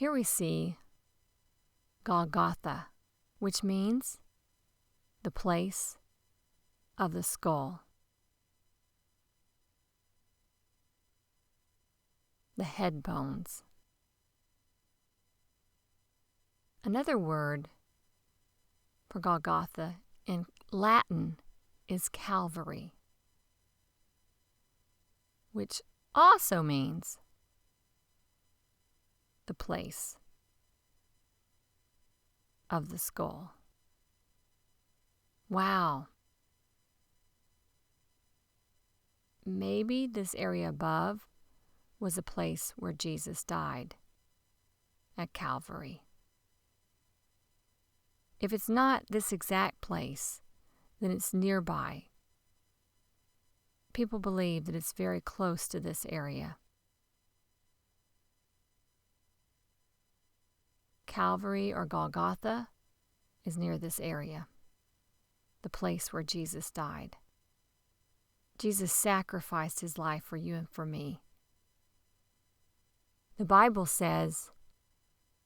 Here we see Golgotha, which means the place of the skull. The head bones. Another word for Golgotha in Latin is Calvary, which also means the place of the skull. Wow. Maybe this area above was a place where Jesus died, at Calvary. If it's not this exact place, then it's nearby. People believe that it's very close to this area. Calvary or Golgotha is near this area, the place where Jesus died. Jesus sacrificed his life for you and for me. The Bible says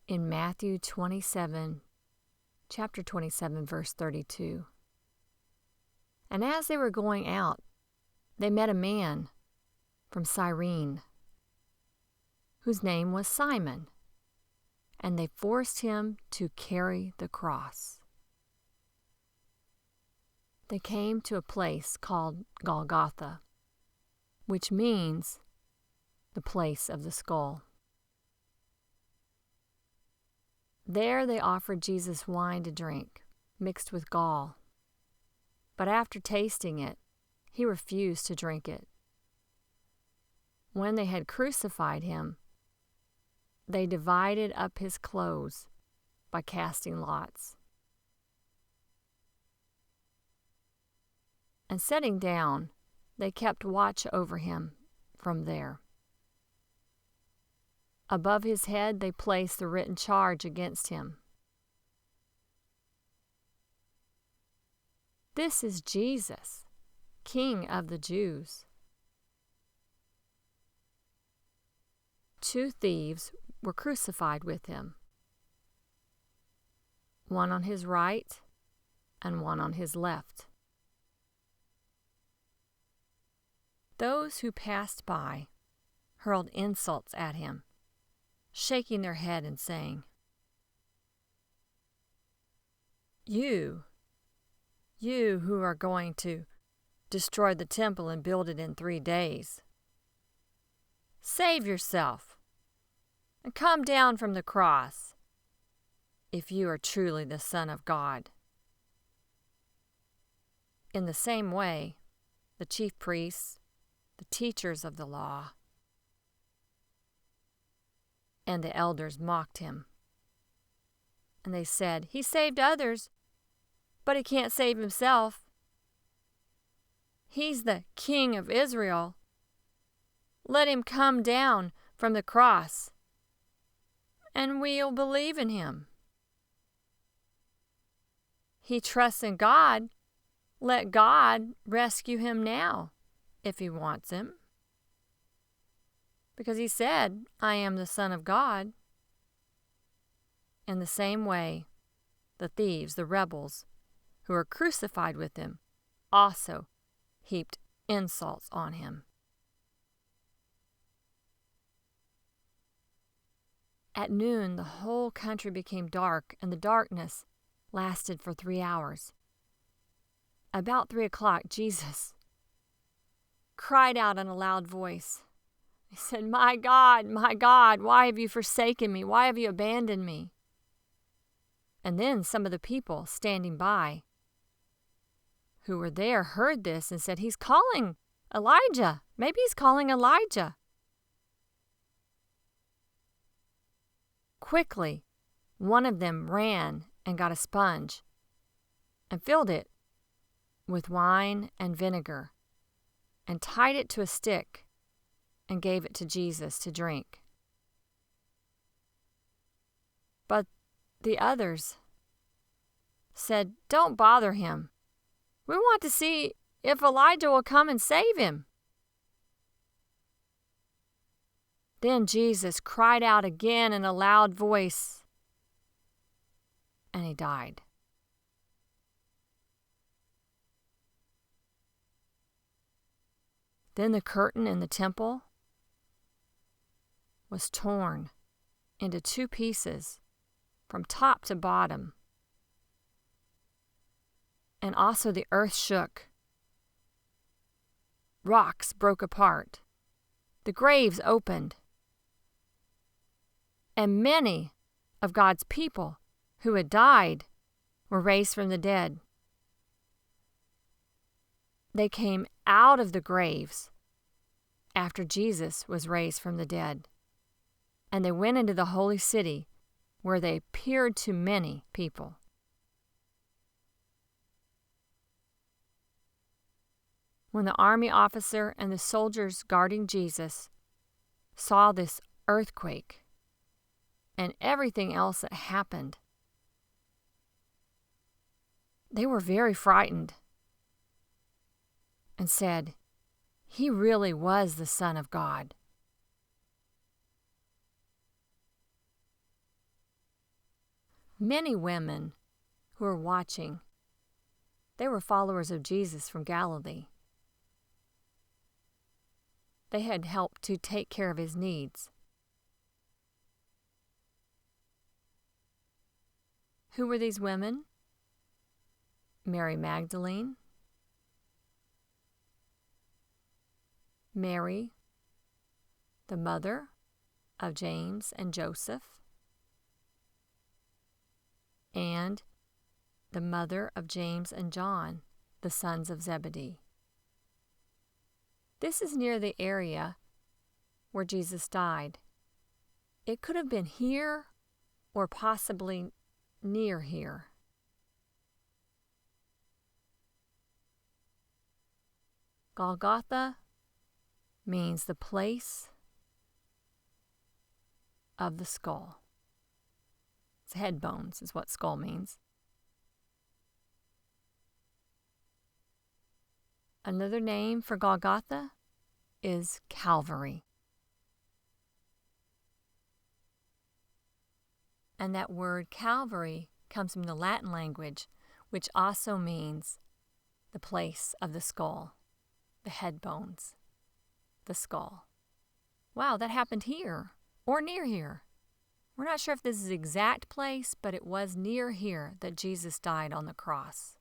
in Matthew 27, chapter 27, verse 32, "And as they were going out, they met a man from Cyrene, whose name was Simon, and they forced him to carry the cross." They came to a place called Golgotha, which means the place of the skull. There they offered Jesus wine to drink, mixed with gall. But after tasting it, he refused to drink it. When they had crucified him, they divided up his clothes by casting lots. And sitting down, they kept watch over him from there. Above his head they placed the written charge against him. "This is Jesus, King of the Jews." 2 thieves were crucified with him, one on his right and one on his left. Those who passed by hurled insults at him, shaking their head and saying, You who are going to destroy the temple and build it in 3 days, save yourself and come down from the cross if you are truly the Son of God." In the same way, the chief priests, the teachers of the law, and the elders mocked him. And they said, "He saved others, but he can't save himself. He's the King of Israel. Let him come down from the cross, and we'll believe in him. He trusts in God. Let God rescue him now, if he wants him. Because he said, 'I am the Son of God.'" In the same way, the thieves, the rebels, who were crucified with him, also heaped insults on him. At noon, the whole country became dark, and the darkness lasted for 3 hours. About 3 o'clock, Jesus cried out in a loud voice. He said, my God, why have you forsaken me? Why have you abandoned me?" And then some of the people standing by who were there heard this and said, "He's calling Elijah. Maybe he's calling Elijah." Quickly, one of them ran and got a sponge and filled it with wine and vinegar and tied it to a stick and gave it to Jesus to drink. But the others said, "Don't bother him. We want to see if Elijah will come and save him." Then Jesus cried out again in a loud voice, and he died. Then the curtain in the temple was torn into 2 pieces from top to bottom. And also the earth shook. Rocks broke apart. The graves opened. And many of God's people who had died were raised from the dead. They came out of the graves after Jesus was raised from the dead. And they went into the holy city, where they appeared to many people. When the army officer and the soldiers guarding Jesus saw this earthquake and everything else that happened, they were very frightened and said, "He really was the Son of God." Many women who were watching, they were followers of Jesus from Galilee. They had helped to take care of his needs. Who were these women? Mary Magdalene, Mary, the mother of James and Joseph, and the mother of James and John, the sons of Zebedee. This is near the area where Jesus died. It could have been here or possibly near here. Golgotha means the place of the skull. It's head bones is what skull means. Another name for Golgotha is Calvary. And that word Calvary comes from the Latin language, which also means the place of the skull, the head bones, the skull. Wow, that happened here or near here. We're not sure if this is the exact place, but it was near here that Jesus died on the cross.